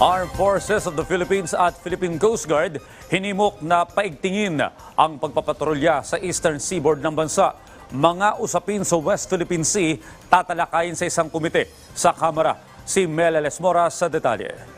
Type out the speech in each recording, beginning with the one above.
Armed Forces of the Philippines at Philippine Coast Guard hinimok na paigtingin ang pagpapatrolya sa eastern seaboard ng bansa. Mga usapin sa West Philippine Sea tatalakayin sa isang komite sa Kamara. Si Mel Lesmora sa detalye.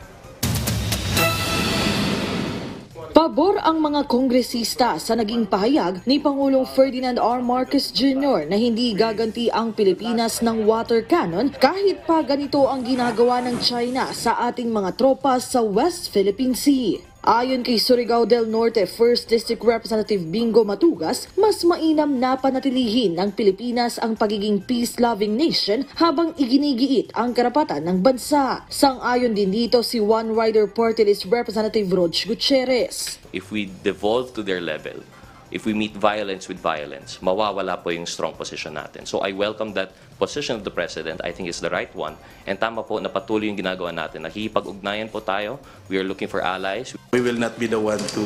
Pabor ang mga kongresista sa naging pahayag ni Pangulong Ferdinand R. Marcos Jr. na hindi gaganti ang Pilipinas ng water cannon kahit pa ganito ang ginagawa ng China sa ating mga tropa sa West Philippine Sea. Ayon kay Surigao del Norte 1st District Representative Bingo Matugas, mas mainam na panatilihin ng Pilipinas ang pagiging peace-loving nation habang iginigiit ang karapatan ng bansa. Sang-ayon din dito si One Rider Party List Representative Rog Gutierrez. If we devolve to their level, if we meet violence with violence, mawawala po yung strong position natin. So I welcome that position of the President. I think it's the right one. And tama po na patuloy yung ginagawa natin. Nakikipag-ugnayan po tayo. We are looking for allies. We will not be the one to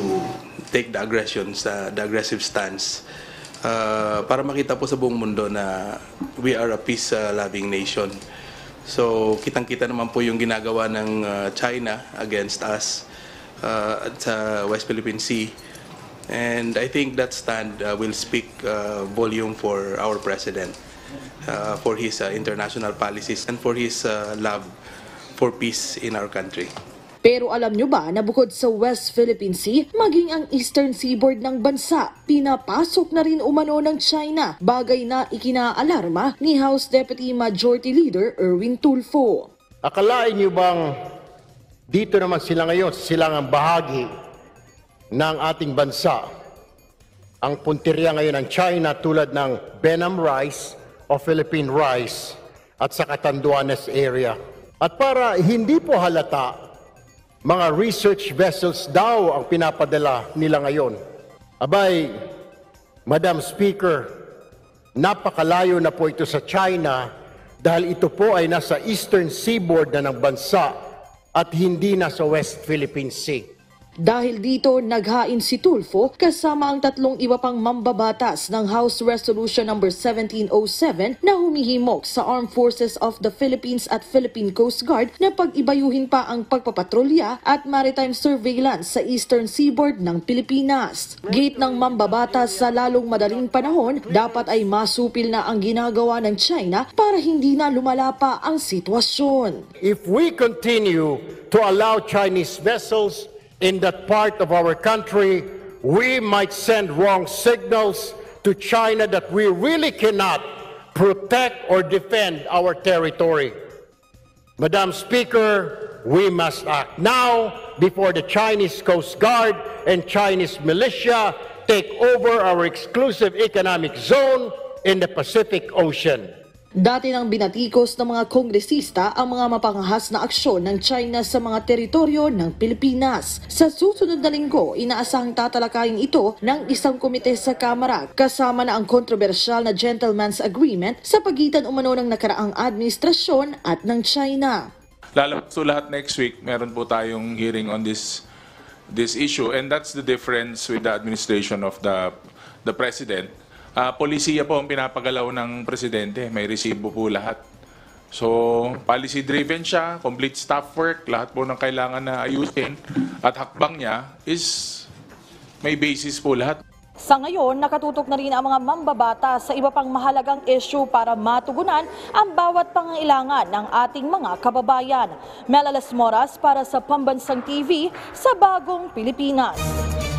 take the aggressive stance para makita po sa buong mundo na we are a peace-loving nation. So kitang-kita naman po yung ginagawa ng China against us sa West Philippine Sea. And I think that stand will speak volume for our President, for his international policies and for his love for peace in our country. Pero alam nyo ba na bukod sa West Philippine Sea, maging ang eastern seaboard ng bansa, pinapasok na rin umano ng China, bagay na ikinaalarma ni House Deputy Majority Leader Erwin Tulfo. Akalain nyo bang dito naman sila ngayon, silangang bahagi ng ating bansa, ang punteriya ngayon ng China tulad ng Benam Rice o Philippine Rice at sa Catanduanes area. At para hindi po halata, mga research vessels daw ang pinapadala nila ngayon. Abay, Madam Speaker, napakalayo na po ito sa China dahil ito po ay nasa eastern seaboard na ng bansa at hindi na sa West Philippine Sea. Dahil dito, naghain si Tulfo kasama ang tatlong iba pang mambabatas ng House Resolution No. 1707 na humihimok sa Armed Forces of the Philippines at Philippine Coast Guard na pag-ibayuhin pa ang pagpapatrolya at maritime surveillance sa eastern seaboard ng Pilipinas. Gate ng mambabatas sa lalong madaling panahon, dapat ay masupil na ang ginagawa ng China para hindi na lumala pa ang sitwasyon. If we continue to allow Chinese vessels in that part of our country, we might send wrong signals to China that we really cannot protect or defend our territory. Madam Speaker, we must act now before the Chinese Coast Guard and Chinese militia take over our exclusive economic zone in the Pacific Ocean. Dati nang binatikos ng mga kongresista ang mga mapangahas na aksyon ng China sa mga teritoryo ng Pilipinas. Sa susunod na linggo, inaasahang tatalakayin ito ng isang komite sa Kamara kasama na ang kontrobersyal na Gentleman's Agreement sa pagitan umano ng nakaraang administrasyon at ng China. Lalabas po lahat next week, meron po tayong hearing on this issue, and that's the difference with the administration of the President. Polisiya po ang pinapagalaw ng Presidente. May resibo po lahat. So, policy-driven siya, complete staff work, lahat po ng kailangan na ayusin. At hakbang niya is may basis po lahat. Sa ngayon, nakatutok na rin ang mga mambabata sa iba pang mahalagang issue para matugunan ang bawat pangailangan ng ating mga kababayan. Mel Lesmora para sa Pambansang TV sa Bagong Pilipinas.